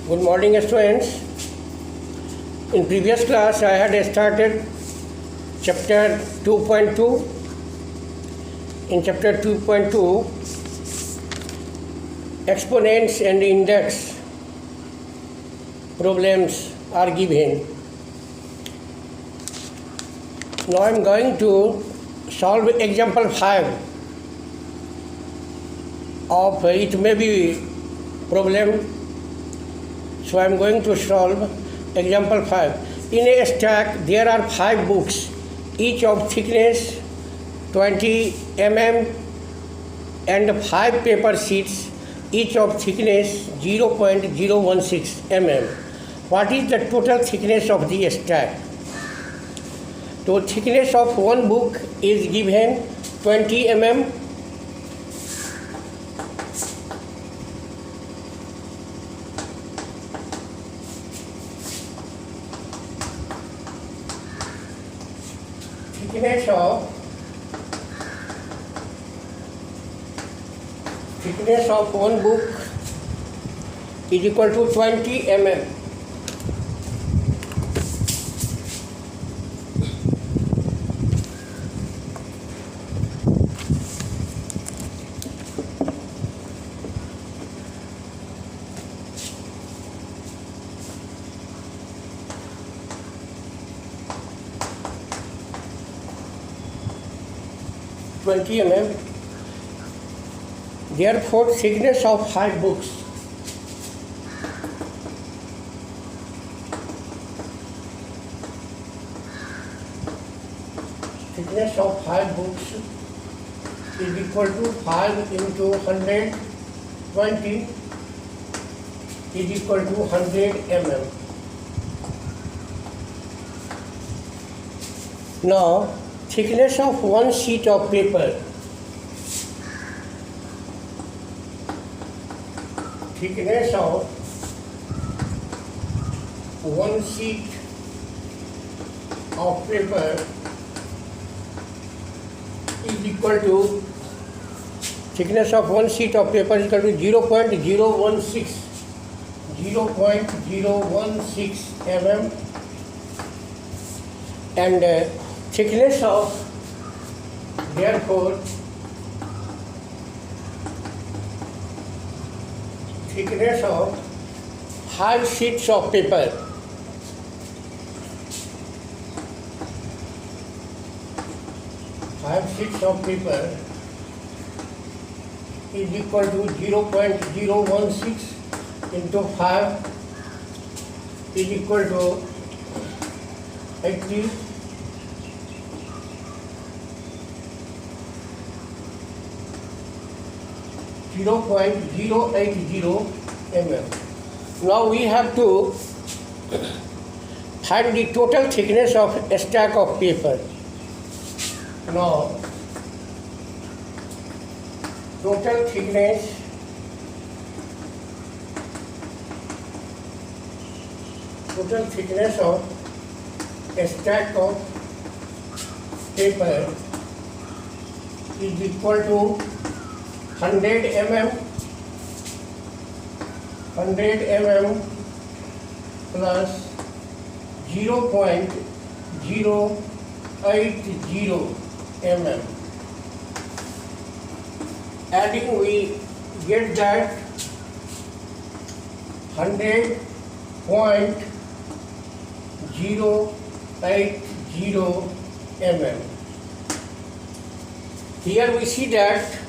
Good morning, students. In previous class, I had started chapter 2.2. In chapter 2.2, exponents and index problems are given. Now I am going to solve example 5 of it may be problem. So I am going to solve example 5. In a stack there are 5 books, each of thickness 20 mm and 5 paper sheets, each of thickness 0.016 mm. What is the total thickness of the stack? So thickness of one book is given 20 mm. Thickness of one book is equal to 20 mm. Therefore, thickness of 5 books is equal to 5 into 120 is equal to 100 mm. Now, thickness of one sheet of paper. Thickness of one sheet of paper is equal to 0.016 mm, and thickness of therefore thickness of 5 sheets of paper is equal to 0.016 into 5 is equal to 80 0.080 mm. Now we have to find the total thickness of a stack of paper. Now, total thickness of a stack of paper is equal to 100 mm plus 0.080 mm. Adding, we get that 100.080 mm. Here we see that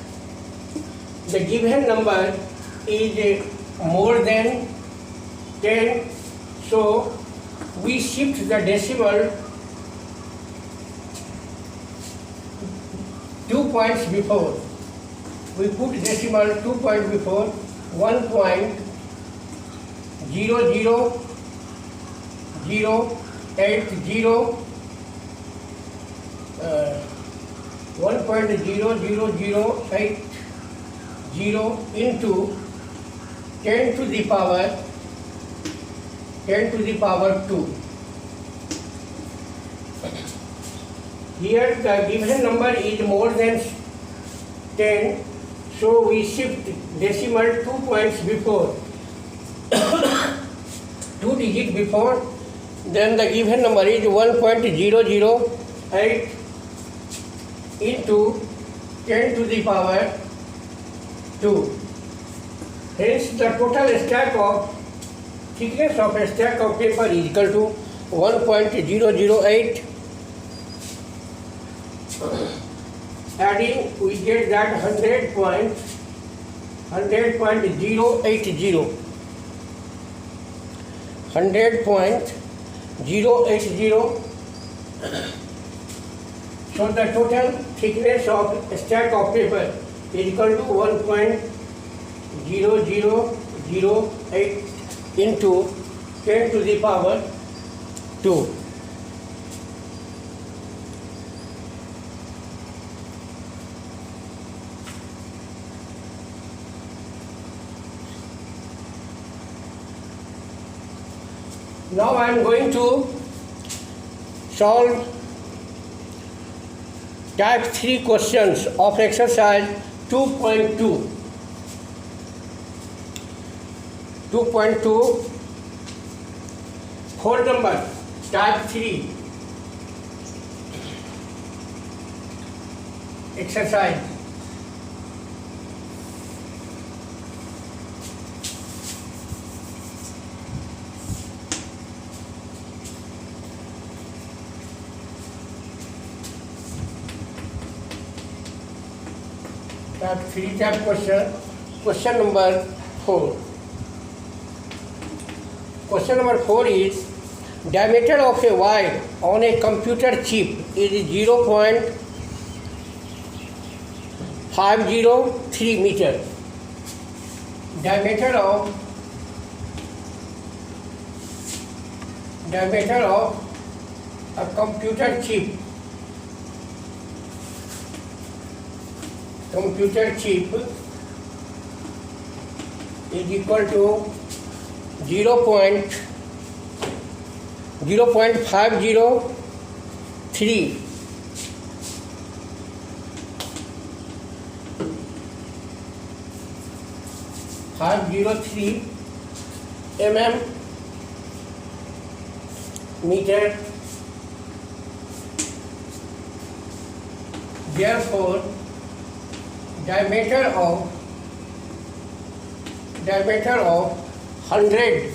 the given number is more than 10, so we shift the decimal 2 points before. We put decimal 2 points before 1.00080 1.00080 into 10 to the power 2. Here the given number is more than 10, so we shift decimal 2 points before digit before, then the given number is 1.008 into 10 to the power 2. Hence the total stack of thickness of a stack of paper is equal to 1.008. Adding, we get that 100.080. 100.080. So the total thickness of a stack of paper is equal to 1.0008 into 10 to the power 2. Now I am going to solve type 3 questions of exercise 2.2. 2.2, 4 number, type 3 exercise. Type 3 type question. Question number 4. Question number 4 is diameter of a wire on a computer chip is 0.503 meter. Diameter of a computer chip is equal to 0.503. mm meter. Therefore, diameter of 100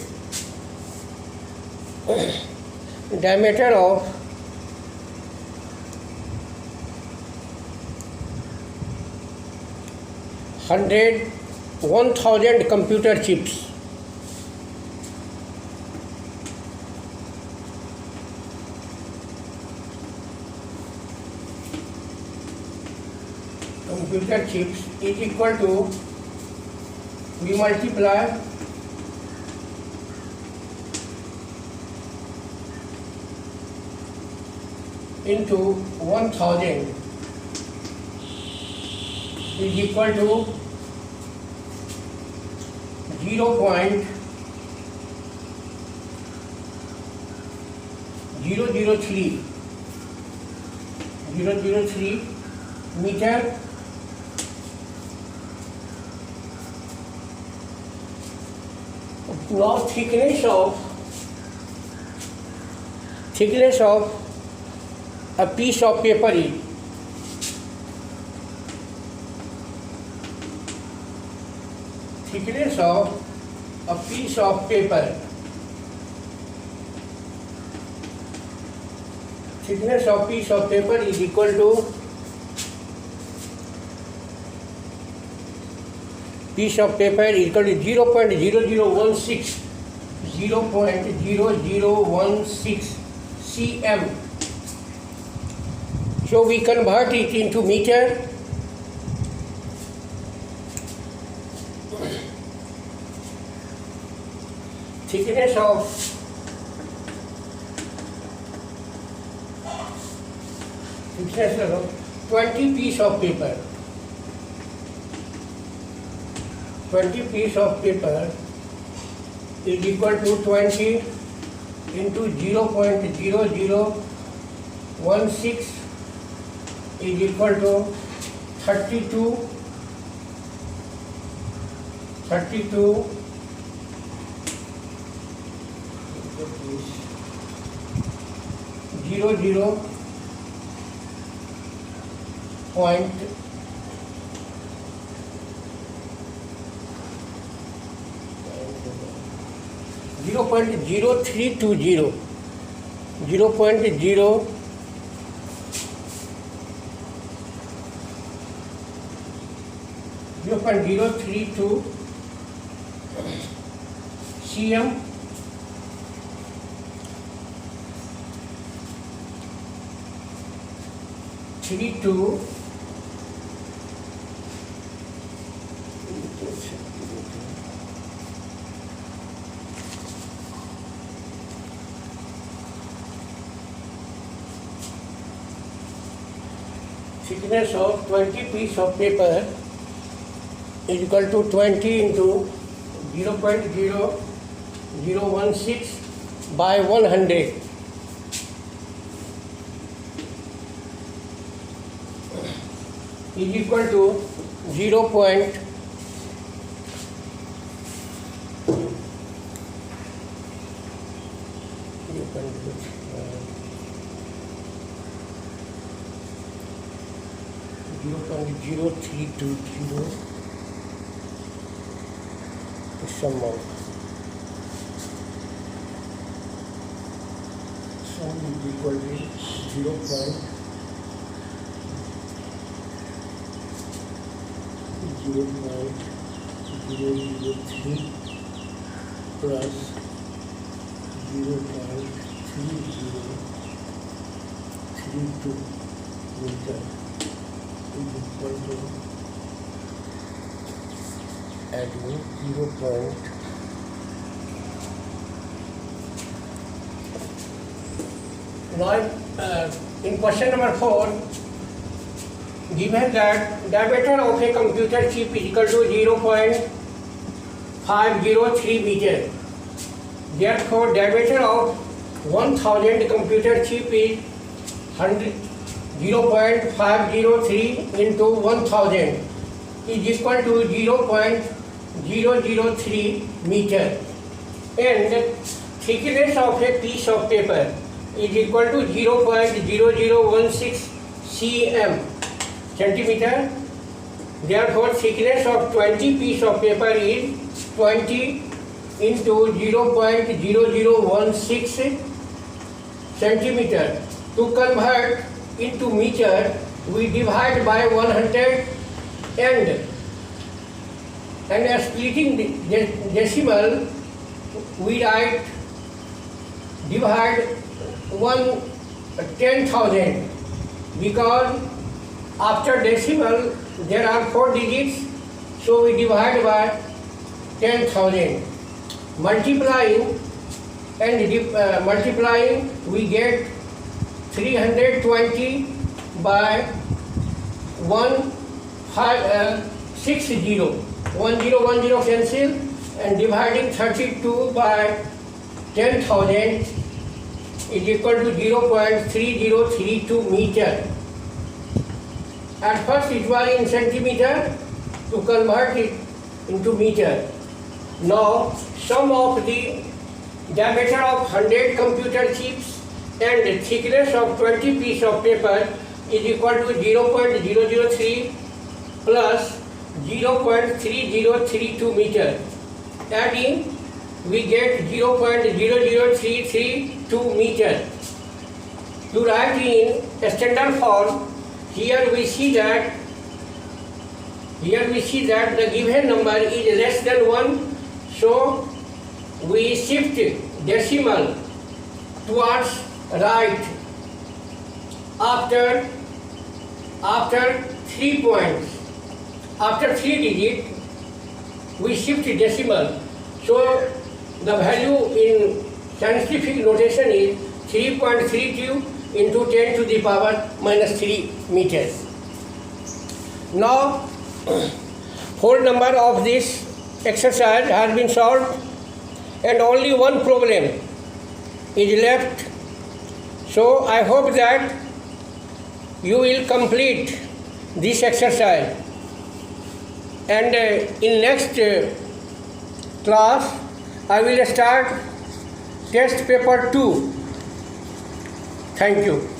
diameter of 1,000 computer chips. Computer chips is equal to, we multiply into 1,000 is equal to 0.003 meter. Now thickness of a piece of paper is thickness of a piece of paper is equal to piece of paper is equal to 0.0016 cm. So we convert it into meter. Thickness of 20 piece of paper. 20 piece of paper is equal to 20 into 0.0016 is equal to 32 32 point 0.0320, 0.032 cm thickness of 20 piece of paper is equal to 20 into 0.0016 by 100. Is equal to 0.0.0 0.0320 sum is equal to 0.003 plus 0.3032 meter is equal to adding 0. Now, in question number 4, given that diameter of a computer chip is equal to 0.503 meter. Therefore, diameter of 1000 computer chip is 0.503 into 1000 is equal to 0.003 meter, and thickness of a piece of paper is equal to 0.0016 centimeter. Therefore, thickness of 20 piece of paper is 20 into 0.0016 centimeter. To convert into meter, we divide by 100 and splitting the decimal, we write divide 10,000, because after decimal there are 4 digits, so we divide by 10,000. Multiplying we get 320 by 160, 1010 cancel, and dividing 32 by 10,000 is equal to 0.3032 meter. At first it was in centimeter, to convert it into meter. Now, sum of the diameter of 100 computer chips and the thickness of 20 piece of paper is equal to 0.003 plus 0.3032 meter. Adding, we get 0.00332 meter. To write in standard form, here we see that the given number is less than 1, so we shift decimal towards right after 3 points. After 3 digits, we shift decimal. So the value in scientific notation is 3.32 into 10 to the power minus 3 meters. Now, whole number of this exercise has been solved and only one problem is left. So I hope that you will complete this exercise, and in next class I will start test paper 2. Thank you.